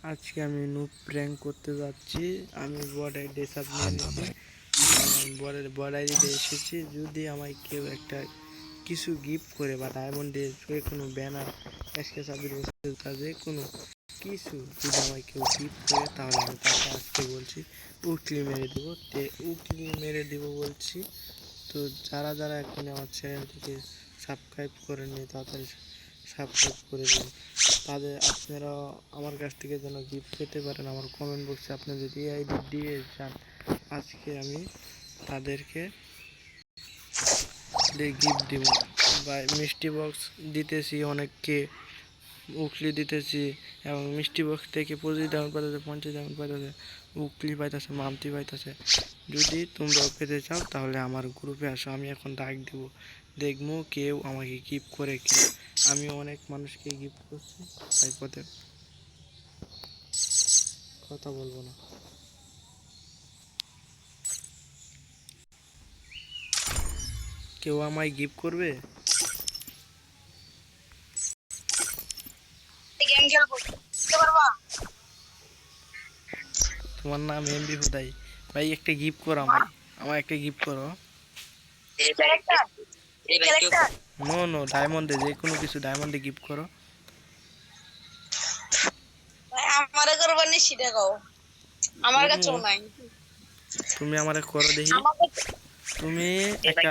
আজকে আমি noob prank করতে যাচ্ছি। আমি বর্ডার ড্রেস আপ নিয়ে নিয়েছি, বর্ডারিতে এসেছি। যদি আমায় কেউ একটা কিছু গিফট করে বা ডায়মন্ডের কোনো ব্যানার আজকে 26 বছর যে কোনো কিছু যদি আমায় কেউ গিফট করে, তাহলে আমি তাকে আজকে বলছি উকলি মেরে দেবো। উকলি মেরে দেবো বলছি। তো যারা যারা এখন আমার চ্যানেলটিকে সাবস্ক্রাইব করেননি তাড়াতাড়ি সাবস্ক্রাইব করে দিন। তাদের আপনারা আমার কাছ থেকে যেন গিফট পেতে পারেন, আমার কমেন্ট বক্সে আপনি যদি আইডি দিয়ে যান, আজকে আমি তাদেরকে গিফট দিব। বা মিষ্টি বক্স দিতেছি অনেককে, উকলি দিতেছি, এবং মিষ্টি বক্স থেকে 25 ডায়মন্ড পাইতেছে, 50 ডায়মন্ড পাইতেছে, উকলি পাইতেছে, মামতি পাইতেছে। যদি তোমরাও পেতে চাও তাহলে আমার গ্রুপে আসো, আমি এখন ডাক দিব, দেখবো কেউ আমাকে গিফট করে কি। আমি অনেক মানুষকে গিফট করছি, তাই কথা বলবো না। কেউ আমায় গিফট করবে? তোমার নাম এমবি হুদাই ভাই, একটা গিফট করো আমায়, আমায় একটা গিফট করো। নো নো, ডায়মন্ডে যে কোনো কিছু, ডায়মন্ডে গিফট করো। আমারে করবার নি সেটা কও, আমার কাছেও নাই। তুমি আমারে করো দেখি, তুমি একটা,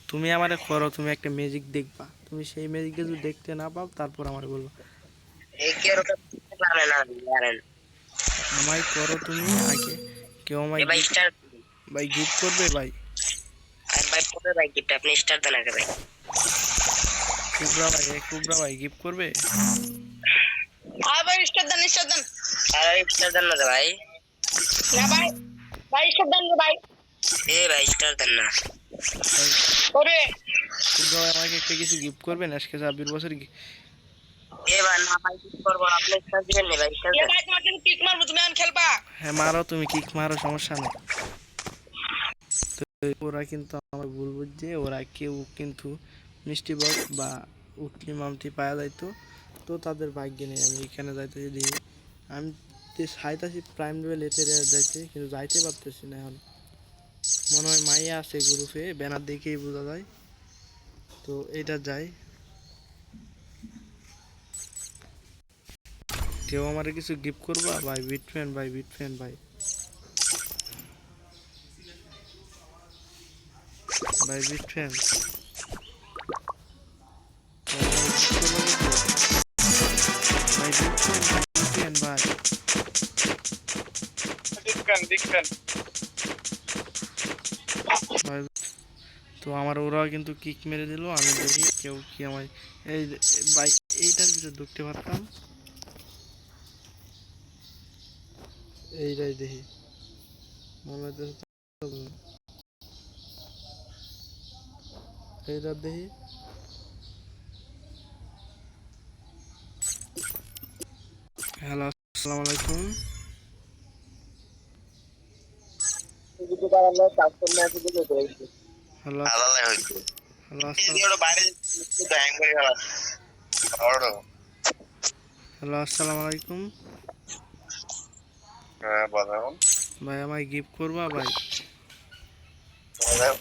তুমি আমারে করো, তুমি একটা ম্যাজিক দেখবা, তুমি সেই ম্যাজিকটা যদি দেখতে না পাও তারপর আমার বলবো। আমায় করো তুমি আগে, কেউ আমায় ভাই গিফট করবে ভাই? আপনি স্টার দেন আগে ভাই। কুবরা ভাই গিফট করবে? ভাই স্টার দেন, স্টার দেন। আরে স্টার দেন না ভাই। না ভাই, ভাই স্টার দেন ভাই। ভাই স্টার দেন না। ওরে কুবরা ভাই আমাকে একটা কিছু গিফট করবেন আজকে 26 বছর? ভাই না ভাই কি করব, আপনি স্টার দিবেন না ভাই, স্টার দেন। ভাই তোমাকে কিক মারবো, তুমি আন খেলবা। হ্যাঁ মারো, তুমি কিক মারো, সমস্যা নেই। ওরা কিন্তু আমার বলবো যে ওরা কেউ কিন্তু মিষ্টি বক্স বা উটলি মামতি পাওয়া যাইতো, তো তাদের ভাগ্যে নেই। আমি এখানে যাইতে যদি আমি সাইতাছি প্রাইম লেভেল এতে যাইতে, কিন্তু যাইতে পারতেছি না। এখন মনে হয় মাইয়া আছে গ্রুপে, ব্যানার দেখেই বোঝা যায়। তো এটা যাই, কেউ আমার কিছু গিফট করবা ভাই? বিটফ্যান ভাই, বিটফ্যান ভাই, ভাই বিটফ্যান ভাই, বিটফ্যান ভাই, ভাই। তো আমার ওরাও কিন্তু কিক মেরে দিল। আমি দেখি কেউ কি আমায় এই ভাই এইটার ভিতরে ঢুকতে পারতাম, এইটাই দেখি মনে হইতেছে, এইটার দেখি। হ্যালো, আসসালামু আলাইকুম। হ্যালো, হ্যালো, হ্যালো, আসসালামু আলাইকুম। ভাই আমায় গিফট করবা ভাই?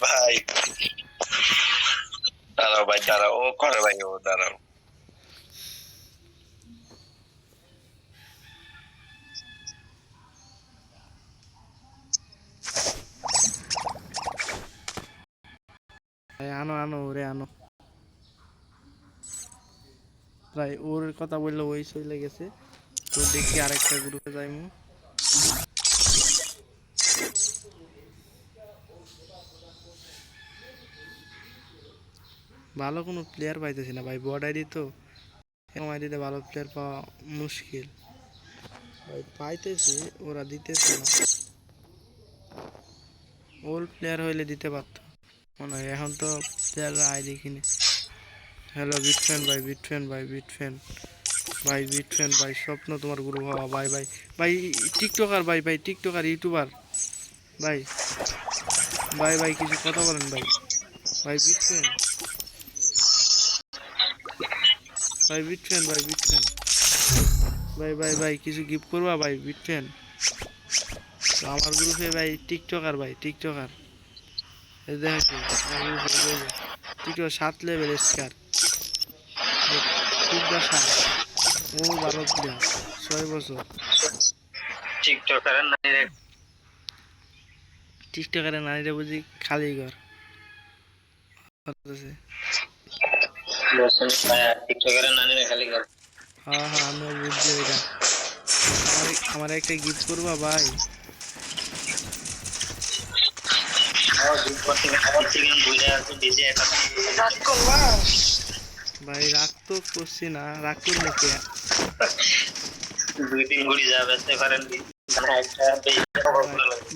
ভাই দাঁড়াও ভাই, দাঁড়াও, ও করে ভাই, ও দাঁড়াও। ভাই আনো আনো, ওরে আনো ভাই। ওর কথা বললে ওই চলে গেছে, তো দেখি আরেকটা গ্রুপে যাইমু। ভালো কোনো প্লেয়ার পাইতেছি না ভাই, বড় আইডি তো, এরকম আইডিতে ভালো প্লেয়ার পাওয়া মুশকিল ভাই। পাইতেছি, ওরা দিতেছে না। ওল্ড প্লেয়ার হইলে দিতে পারত মনে হয়, এখন তো প্লেয়াররা আইডি কিনে। হ্যালো বিটফ্যান ভাই, বিটফ্যান ভাই, বিটফ্যান ভাই, বিটফ্যান ভাই, স্বপ্ন তোমার গ্রুপ হওয়া ভাই। ভাই ভাই টিকটকার ভাই, ভাই টিকটকার ইউটিউবার ভাই, ভাই ভাই কিছু কথা বলেন ভাই। ভাই বিটফ্যান ভাই, বিটফ্যান ভাই, বিটফ্যান ভাই ভাই ভাই কিছু গিফট করবা ভাই বুঝছেন? তো আমার গ্রুপে ভাই টিকটকার এই দেখো আমার গ্রুপে টিকটক 7 লেভেল স্কার টুকরা 7 ও ভালো প্লেয়ার 6 বছর টিকটকারের নারীরা বুঝি খালি ঘর করতেছে। হ্যাঁ হ্যাঁ আমিও বুঝছি ওইটা। আমার একটা গিফট করবা ভাই? ভাই রাগ তো করছি না, রাগ করলে কে?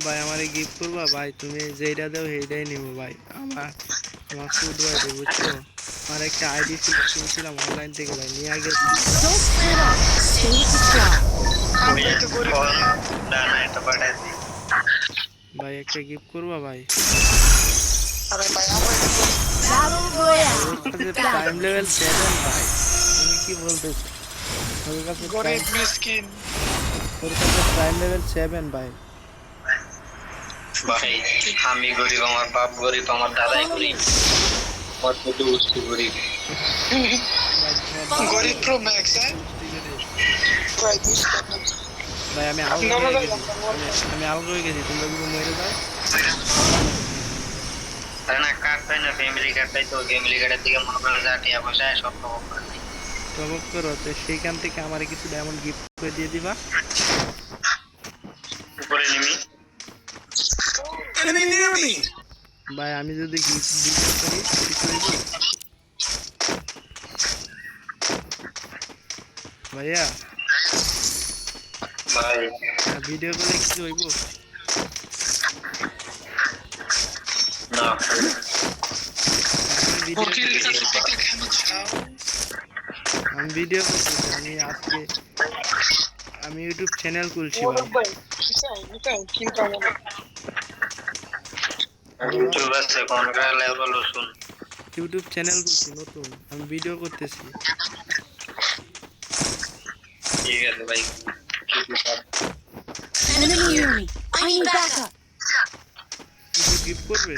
ভাই আমারে গিফট করবা ভাই? তুমি যেইটা দাও সেইটাই নিবো ভাই। আমার ফুড ভাই বুঝছো? আমার একটা আইডি ছিল, কিনছিলাম অনলাইন থেকে ভাই, নিয়ে গেছি। ভাই একটা গিফট করবা ভাই? প্রাইম লেভেল 7 ভাই, তুমি কি বলতেছো? ওর কাছে প্রাইম লেভেল 7 ভাই। ভাই আমি গরিব, আমার বাপ গরিব, আমার দাদাই গরিব, আমার দুটো গোষ্ঠী গরিব। গরিব প্রো ম্যাক্স। ভাই আমি আউট হয়ে গেছি, তোমরা যদি মরে যাও। আরে না, কার্ড পাই না, ফ্যামিলি কার্ড পাই, তো ফ্যামিলি কার্ডের দিকে মনে করেন যা টিয়া পয়সা সব টপ করো, তো সেইখান থেকে আমার কিছু ডায়মন্ড গিফট করে দিয়ে দিবা। উপরে নিমি ভাই আমি যদি গিফট দিতে পারি কিছু হইব? ভাইয়া ভাই ভিডিও কলে কিছু হইব না? আমি ভিডিও করতেছি, আমি ইউটিউব চ্যানেল খুলছি ভাই। ইউটিউব চ্যানেল খুলছি নতুন, আমি ভিডিও করতেছি। ঠিক আছে ভাই, কিছু গিফট করবে?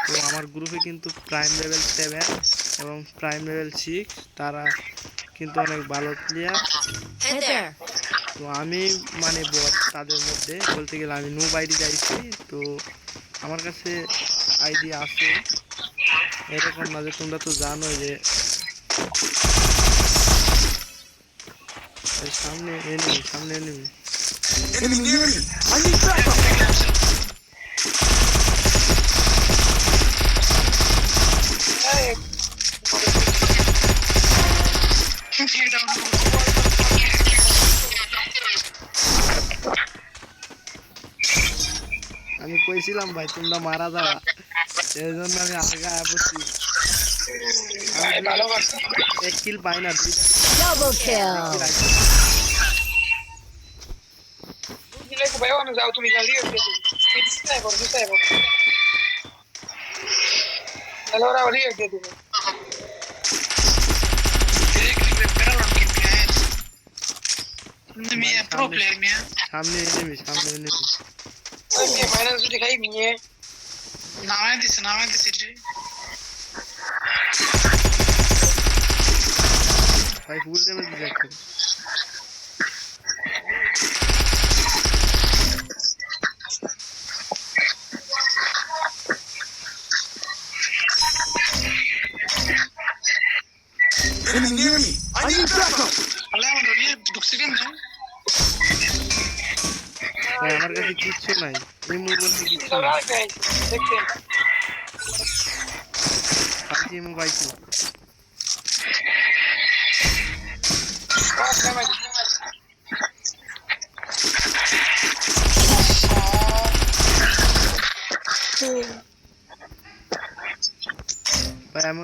তো আমার গ্রুপে কিন্তু প্রাইম লেভেল 7 এবং প্রাইম লেভেল 6 তারা কিন্তু অনেক ভালো প্লেয়ার। তো আমি মানে বট তাদের মধ্যে বলতে গেলে আমি নুব আইডি চাইছি। তো আমার কাছে আইডি আছে, এরকম না যে তোমরা তো জানো যে সামনে এনিমি আমি কইছিলাম ভাই তোমরা মারা যাওয়া, এই জন্য আমি আগা বসছি। এক কিল পাই না, Double kill. যাও তুমি জলদি হ্যালো ওরা রিয়েক্ট দিয়ে দিবে। সামনে এনিমি ওকে মাইনাস যদি খাই মিয়ে নামায় দিছে রে ভাই, ফুল ড্যামেজ দিচ্ছে। Enemy. I need backup. আল্লাহ আমার রিয়ে ঢুকছে কেন? ভাই আমার কাছে কিচ্ছু নাই, ইমু বলতে কিচ্ছু নাই। দেখছেন পাইছি ইমু পাইছি। ভাই আমি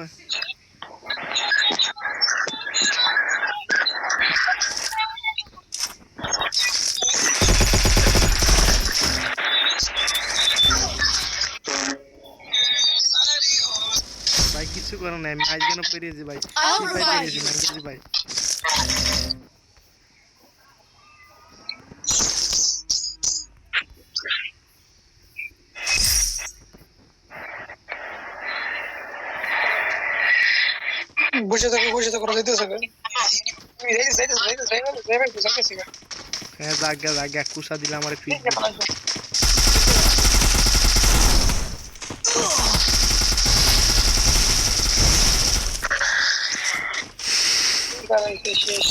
ভাই কিছু করার নাই, আমি আজকে পেরিয়েছি ভাই, পেরিয়েছি ভাই। বসে থাকো যাইতেছে তুমি যাইতেছে হ্যাঁ জাগা কুসা দিলে আমার ফিট শেষ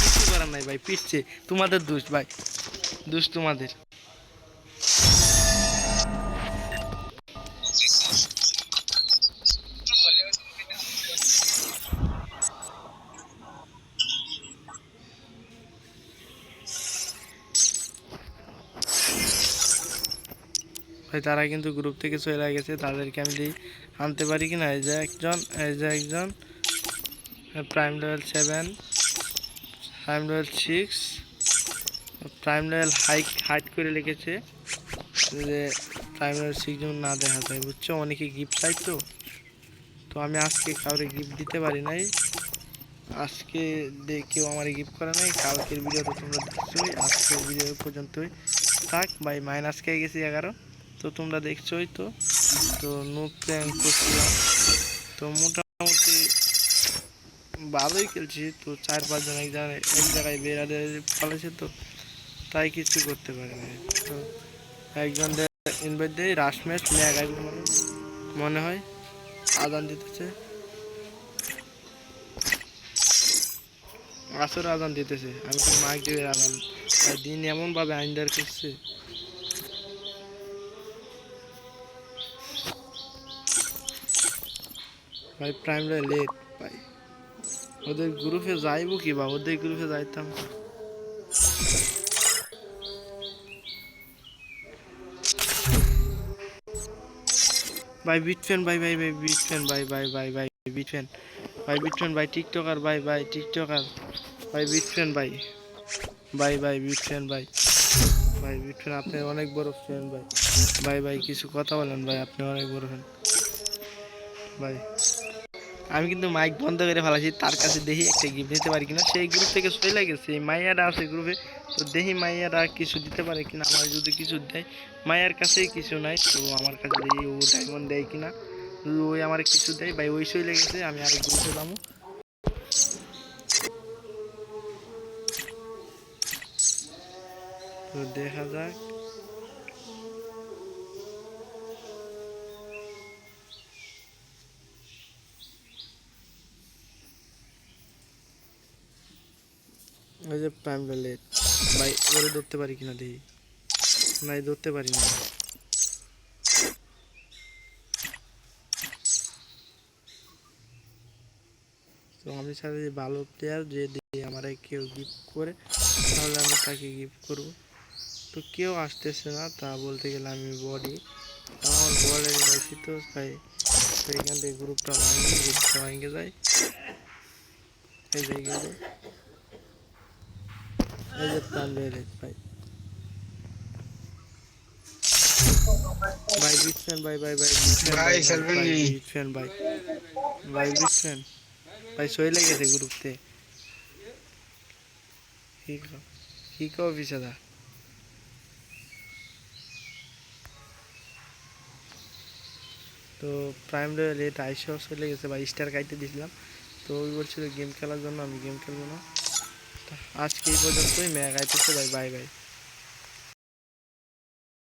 কিছু করার নাই ভাই, পিছছে তোমাদের দোষ ভাই, দোষ তোমাদের। ভাই তারা কিন্তু গ্রুপ থেকে চলে গেছে, তাদেরকে আমি দিই আনতে পারি কিনা। এই যে একজন prime level 7, prime level 6, prime level height করে লিখেছে যে প্রাইম লেভেল 6 যেমন না দেখা যায়, বুঝছো? অনেকে গিফট চাই, তো আমি আজকে কাউরে গিফট দিতে পারি নাই, আজকে কেউ আমার গিফট করে নাই। কালকের ভিডিওতে তোমরা দেখছোই, আজকের ভিডিও পর্যন্তই থাক ভাই। মাইনাস খেয়ে গেছি 11, তো তোমরা দেখছোই। তো নো প্ল্যান করছিলাম, তো মোটামুটি ভালোই খেলছি। তো 4-5 জন এক জায়গায় বেড়াতে ফলেছে, তো তাই কিছু করতে পারে না। তো একজনদের ইনভাইট দেয়, রাশ ম্যাচ মনে হয় আদান দিতেছে, আসর আদান দিতেছে। আমি তো মাইক দিয়ে আদান দিন এমনভাবে আইনদার করছে। ভাই প্রাইম লেট ভাই, ওদের গ্রুপে যাইবো কি বা, ওদের গ্রুপে যাইতাম। ভাই বিটফ্যান ভাই টিকটকার ভাই টিকটকার ভাই বিটফ্যান ভাই বিটফ্যান আপনি অনেক বড় ফ্যান ভাই কিছু কথা বলেন ভাই, আপনি অনেক বড় ফ্যান ভাই। আমি কিন্তু মাইক বন্ধ করে ফেলাছি, তার কাছে দেখি একটা গিফট দিতে পারি কিনা। সেই গ্রুপ থেকে চলে গেছে, মাইয়ারা আছে গ্রুপে, তো দেখি মাইয়ারা কিছু দিতে পারে কিনা। আমার যদি কিছু দেয়, মাইয়ার কাছেই কিছু নাই, তো আমার কাছে দেখি ও ডায়মন্ড দেয় কিনা। ওই আমার কিছু দেয় ভাই, ওই চলে গেছে, আমি আরেক গ্রুপে যাবো। তো দেখা যাক। ওই যে প্রাইম লেট ভাই, ওরে ধরতে পারি কিনা দেখি। নাই ধরতে পারি না। তো আমি চাই যে ভালো প্লেয়ার যে দিয়ে আমার কেউ গিফট করে, তাহলে আমি তাকে গিফট করব। তো কেউ আসতেছে না, তা বলতে গেলে আমি বডি, আমার বডি আছি, তো তাই এখান থেকে গ্রুপটা ভাঙে যায়। এই যে প্রাণ লেট ভাই বিটফ্যান ভাই সইলে গেছে গ্রুপতে। কি কো অফিসাদা, তো প্রাইম লেট আইসো চলে গেছে ভাই, স্টার কাইতে দিয়েছিলাম। তো ওই বলছিল গেম খেলার জন্য, আমি গেম খেলবো না। আজকে এই পর্যন্তই, ম্যাগ আইতেছে ভাই, বাই।